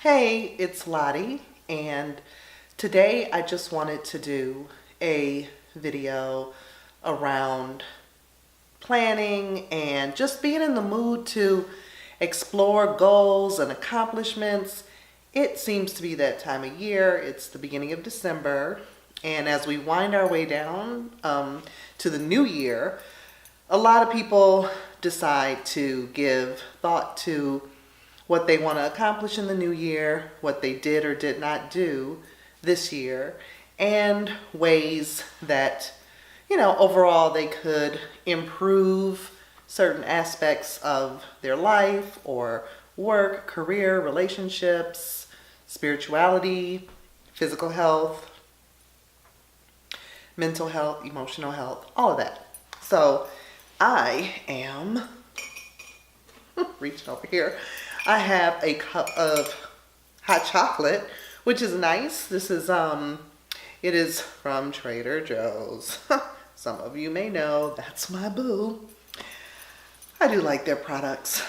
Hey, it's Lottie, and today I just wanted to do a video around planning and just being in the mood to explore goals and accomplishments. It seems to be that time of year. It's the beginning of December, and as we wind our way down to the new year, a lot of people decide to give thought to what they want to accomplish in the new year, what they did or did not do this year, and ways that, overall they could improve certain aspects of their life or work, career, relationships, spirituality, physical health, mental health, emotional health, all of that. So I am reaching over here. I have a cup of hot chocolate, which is nice. This is, it is from Trader Joe's. Some of you may know that's my boo. I do like their products.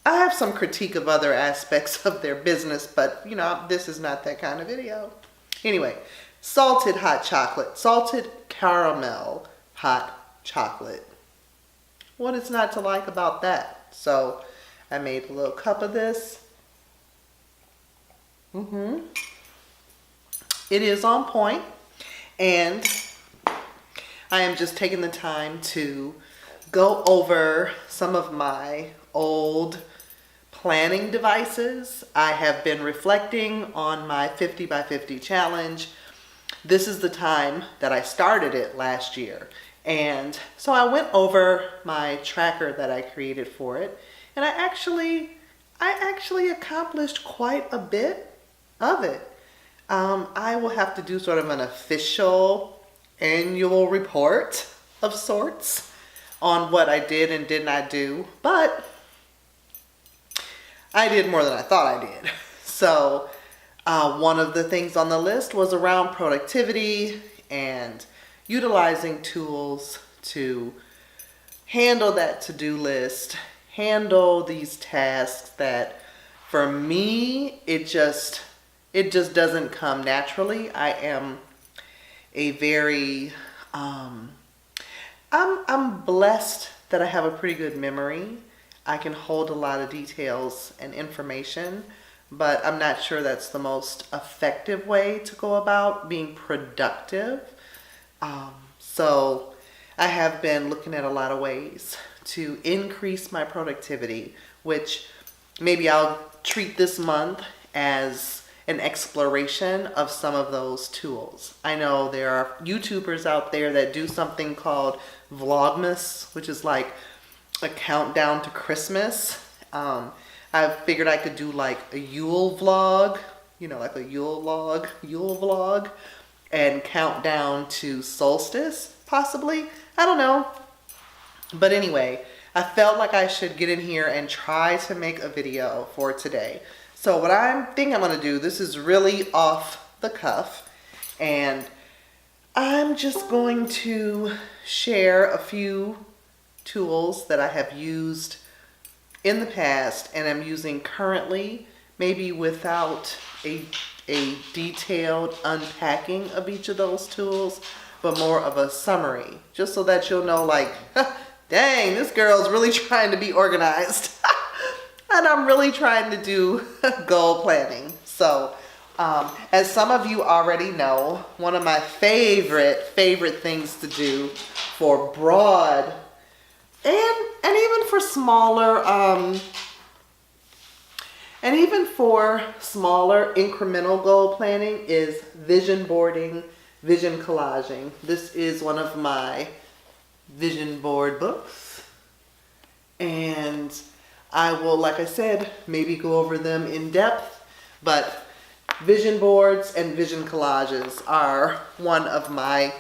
I have some critique of other aspects of their business, but this is not that kind of video. Anyway, salted hot chocolate, salted caramel hot chocolate. What is not to like about that? So I made a little cup of this. It is on point, and I am just taking the time to go over some of my old planning devices. I have been reflecting on my 50 by 50 challenge. This is the time that I started it last year. And so I went over my tracker that I created for it. And I actually accomplished quite a bit of it. I will have to do sort of an official annual report of sorts on what I did and did not do, but I did more than I thought I did. So one of the things on the list was around productivity and utilizing tools to handle that to-do list, handle these tasks that for me it just doesn't come naturally. I am a very I'm blessed that I have a pretty good memory. I can hold a lot of details and information, but I'm not sure that's the most effective way to go about being productive. So I have been looking at a lot of ways to increase my productivity, which maybe I'll treat this month as an exploration of some of those tools. I know there are YouTubers out there that do something called Vlogmas, which is like a countdown to Christmas. I figured I could do like a Yule vlog, like a Yule vlog, and count down to solstice, possibly. I don't know. But anyway, I felt like I should get in here and try to make a video for today. So what I think I'm going to do, this is really off the cuff, and I'm just going to share a few tools that I have used in the past and I'm using currently, maybe without a detailed unpacking of each of those tools, but more of a summary, just so that you'll know, like, dang, this girl's really trying to be organized. And I'm really trying to do goal planning. So, as some of you already know, one of my favorite things to do for broad and even for smaller, incremental goal planning is vision boarding, vision collaging. This is one of my vision board books, and I will, like I said, maybe go over them in depth, but vision boards and vision collages are one of my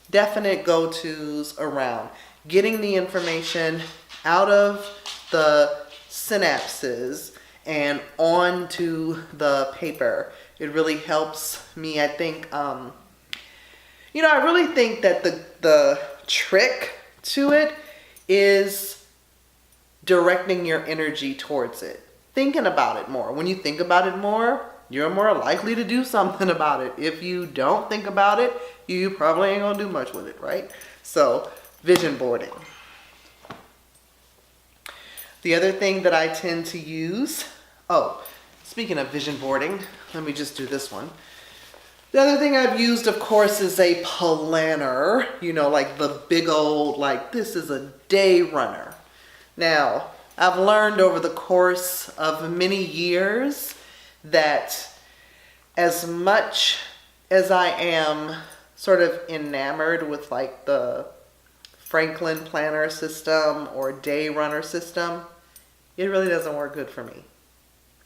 definite go-tos around getting the information out of the synapses and onto the paper. It really helps me, I think. I really think that the trick to it is directing your energy towards it. Thinking about it more. When you think about it more, you're more likely to do something about it. If you don't think about it, you probably ain't gonna do much with it, right? So, vision boarding. The other thing that I tend to use, oh, speaking of vision boarding, let me just do this one. The other thing I've used, of course, is a planner, you know, like the big old, like this is a day runner. Now, I've learned over the course of many years that as much as I am sort of enamored with like the Franklin planner system or day runner system, it really doesn't work good for me.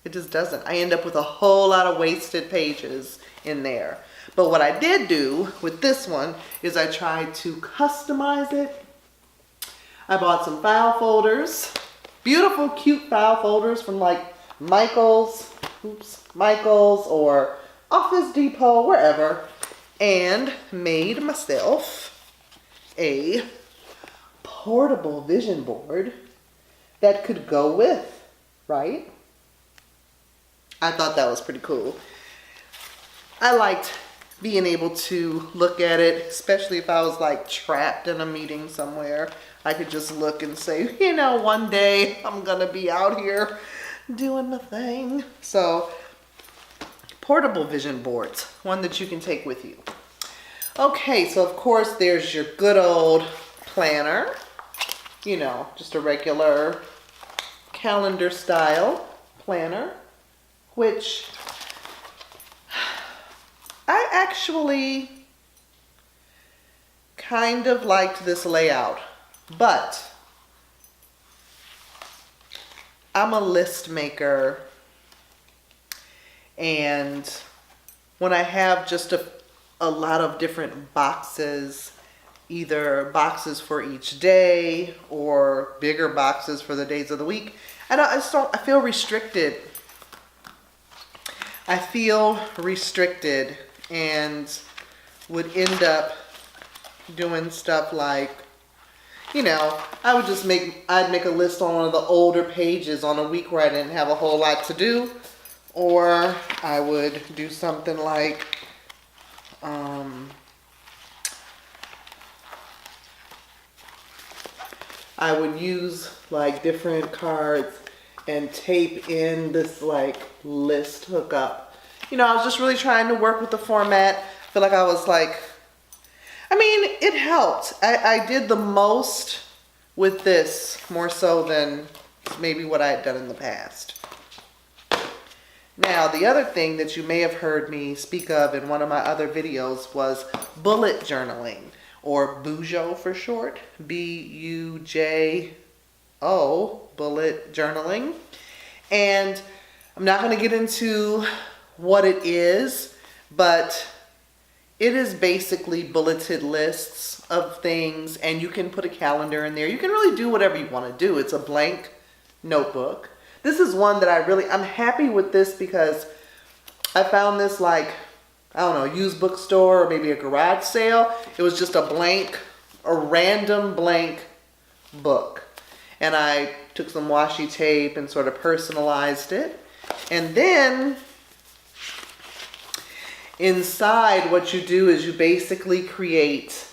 It just doesn't. I end up with a whole lot of wasted pages in there. But what I did do with this one is I tried to customize it. I bought some file folders, beautiful, cute file folders from like Michael's or Office Depot, wherever, and made myself a portable vision board that could go with, right? I thought that was pretty cool. I liked being able to look at it, especially if I was like trapped in a meeting somewhere. I could just look and say, you know, one day I'm gonna be out here doing the thing. So, portable vision boards, one that you can take with you. Okay, so of course there's your good old planner, you know, just a regular calendar style planner, which I actually kind of liked this layout, but I'm a list maker, and when I have just a lot of different boxes, either boxes for each day or bigger boxes for the days of the week, I feel restricted. I feel restricted and would end up doing stuff like, you know, I'd make a list on one of the older pages on a week where I didn't have a whole lot to do, or I would do something like, I would use like different cards and tape in this like list hookup. You know, I was just really trying to work with the format. I feel like I was like, I mean, it helped. I did the most with this, more so than maybe what I had done in the past. Now, the other thing that you may have heard me speak of in one of my other videos was bullet journaling, or Bujo for short, B-U-J-O, bullet journaling. And I'm not going to get into what it is, but it is basically bulleted lists of things, and you can put a calendar in there. You can really do whatever you want to do. It's a blank notebook. This is one that I'm happy with this because I found this like, I don't know, used bookstore or maybe a garage sale. It was just a random blank book. And I took some washi tape and sort of personalized it. And then inside, what you do is you basically create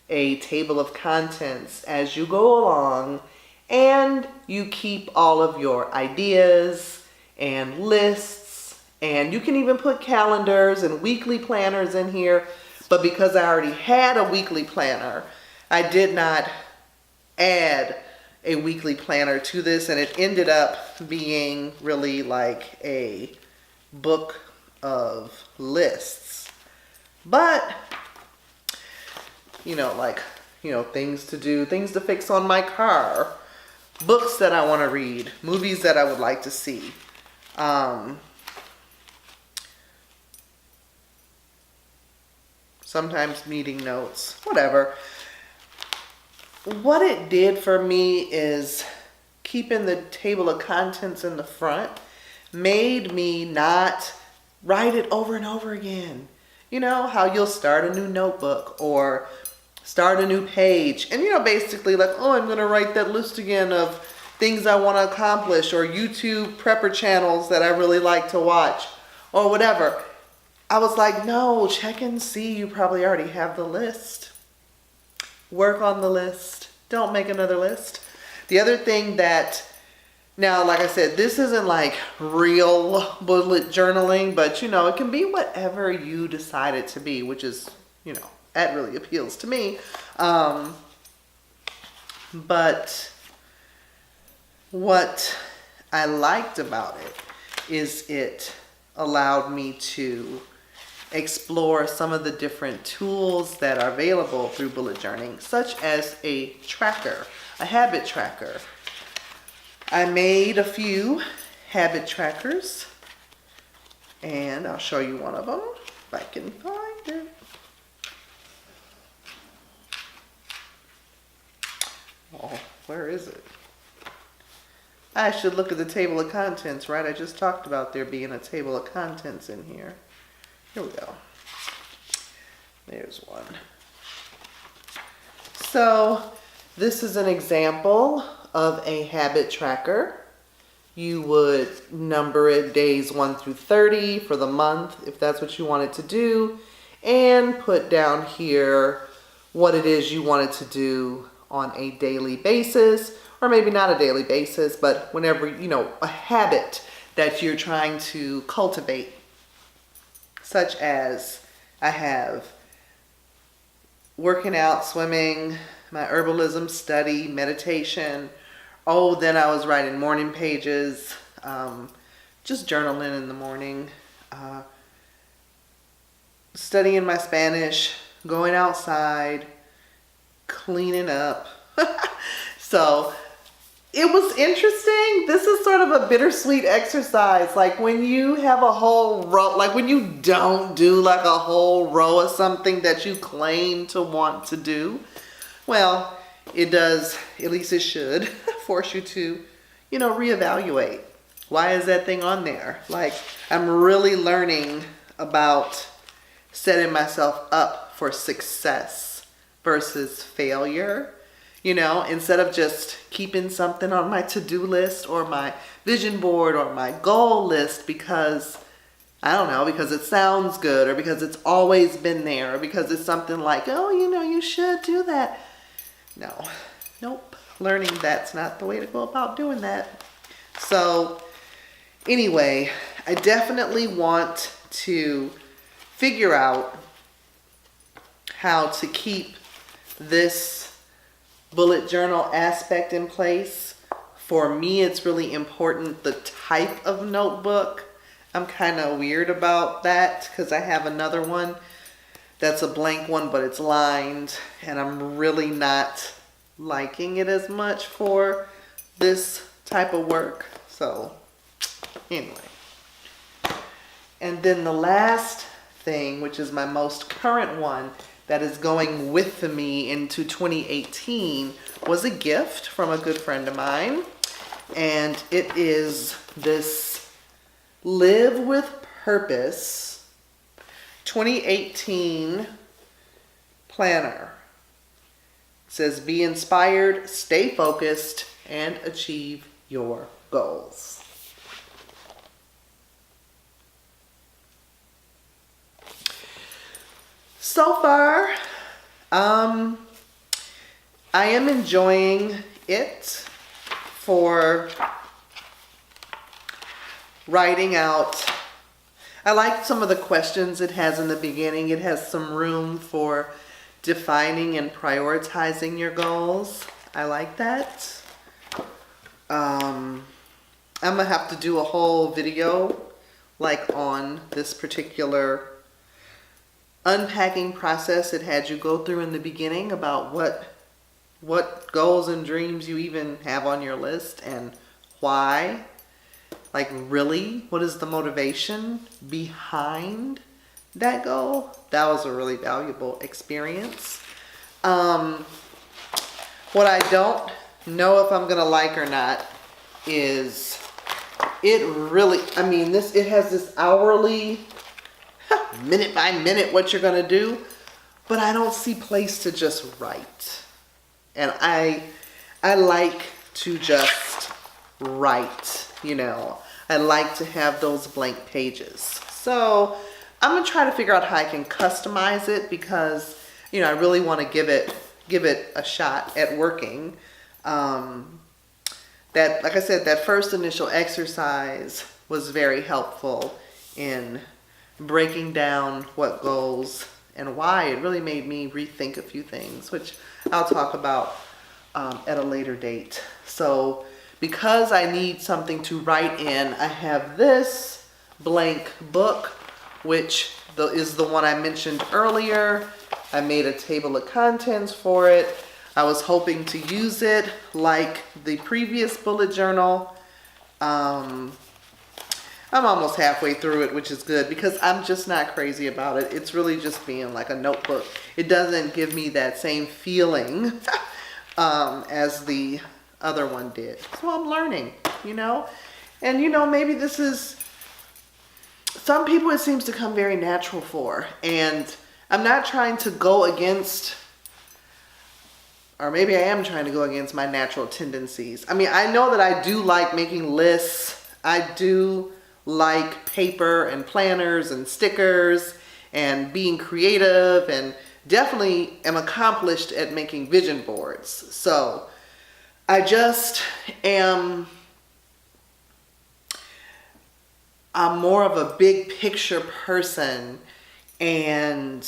a table of contents as you go along, and you keep all of your ideas and lists, and you can even put calendars and weekly planners in here. But because I already had a weekly planner, I did not add a weekly planner to this, and it ended up being really like a book of lists. But, you know, like, you know, things to do, things to fix on my car, books that I want to read, movies that I would like to see. Sometimes meeting notes, whatever. What it did for me is keeping the table of contents in the front made me not write it over and over again. You know, how you'll start a new notebook or start a new page and, you know, basically like, oh, I'm going to write that list again of things I want to accomplish, or YouTube prepper channels that I really like to watch, or whatever. I was like, no, check and see. You probably already have the list. Work on the list. Don't make another list. The other thing that, now, like I said, this isn't like real bullet journaling, but you know, it can be whatever you decide it to be, which is, you know, that really appeals to me. But what I liked about it is it allowed me to explore some of the different tools that are available through bullet journaling, such as a tracker, a habit tracker. I made a few habit trackers, and I'll show you one of them if I can find it. Oh, where is it? I should look at the table of contents, right? I just talked about there being a table of contents in here. Here we go. There's one. So this is an example of a habit tracker. You would number it days 1 through 30 for the month, if that's what you wanted to do, and put down here what it is you wanted to do on a daily basis, or maybe not a daily basis, but whenever, you know, a habit that you're trying to cultivate, such as I have working out, swimming, my herbalism study, meditation. Oh, then I was writing morning pages, just journaling in the morning, studying my Spanish, going outside, cleaning up. So it was interesting. This is sort of a bittersweet exercise. Like when you have a whole row, like when you don't do like a whole row of something that you claim to want to do, well, it does, at least it should, force you to, you know, reevaluate. Why is that thing on there? Like, I'm really learning about setting myself up for success versus failure. You know, instead of just keeping something on my to-do list or my vision board or my goal list because, I don't know, because it sounds good or because it's always been there or because it's something like, oh, you know, you should do that. No, nope. Learning that's not the way to go about doing that. So anyway, I definitely want to figure out how to keep this bullet journal aspect in place. For me, it's really important the type of notebook. I'm kind of weird about that because I have another one that's a blank one, but it's lined, and I'm really not liking it as much for this type of work. So anyway, and then the last thing, which is my most current one that is going with me into 2018, was a gift from a good friend of mine, and it is this Live with Purpose 2018 planner. It says, be inspired, stay focused, and achieve your goals. So far, I am enjoying it for writing out. I like some of the questions it has in the beginning. It has some room for defining and prioritizing your goals. I like that. I'm gonna have to do a whole video like on this particular unpacking process it had you go through in the beginning about what goals and dreams you even have on your list and why. Like, really, what is the motivation behind that goal? That was a really valuable experience. What I don't know if I'm gonna like or not is it really, I mean, it has this hourly, minute by minute what you're gonna do, but I don't see place to just write. And I like to just write, you know. I like to have those blank pages. So I'm gonna try to figure out how I can customize it because, you know, I really want to give it a shot at working. That, like I said, that first initial exercise was very helpful in breaking down what goes and why. It really made me rethink a few things, which I'll talk about at a later date. So because I need something to write in, I have this blank book, which is the one I mentioned earlier. I made a table of contents for it. I was hoping to use it like the previous bullet journal. I'm almost halfway through it, which is good because I'm just not crazy about it. It's really just being like a notebook. It doesn't give me that same feeling as the other one did. So I'm learning, you know? And you know, maybe this is, some people it seems to come very natural for. And I'm not trying to go against, or maybe I am trying to go against my natural tendencies. I mean, I know that I do like making lists. I do like paper and planners and stickers and being creative, and definitely am accomplished at making vision boards. So I just am, I'm more of a big picture person, and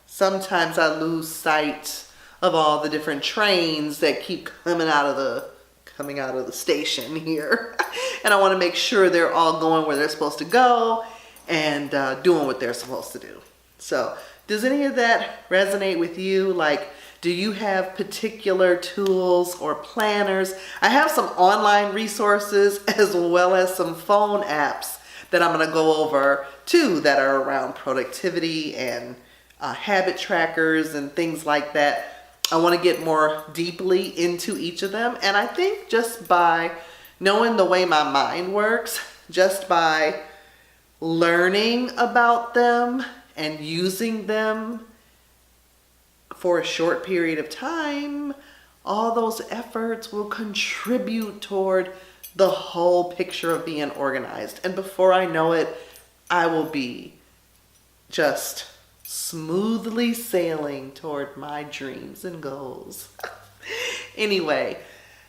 sometimes I lose sight of all the different trains that keep coming out of the station here. And I want to make sure they're all going where they're supposed to go and doing what they're supposed to do. So does any of that resonate with you? Like, do you have particular tools or planners? I have some online resources as well as some phone apps that I'm going to go over too that are around productivity and habit trackers and things like that. I want to get more deeply into each of them. And I think just by knowing the way my mind works, just by learning about them and using them for a short period of time, all those efforts will contribute toward the whole picture of being organized. And before I know it, I will be just smoothly sailing toward my dreams and goals. Anyway,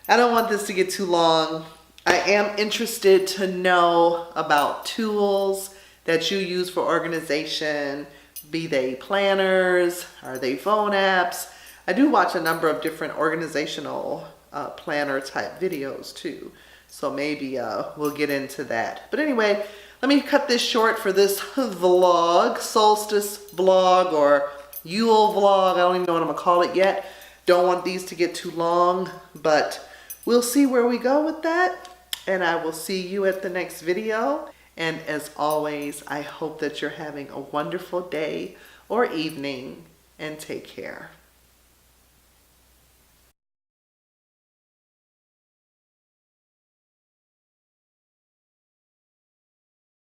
I don't want this to get too long. I am interested to know about tools that you use for organization, be they planners, are they phone apps? I do watch a number of different organizational planner type videos too. So maybe we'll get into that. But anyway, let me cut this short for this vlog, solstice vlog or Yule vlog. I don't even know what I'm gonna call it yet. Don't want these to get too long, but we'll see where we go with that. And I will see you at the next video. And as always, I hope that you're having a wonderful day or evening, and take care.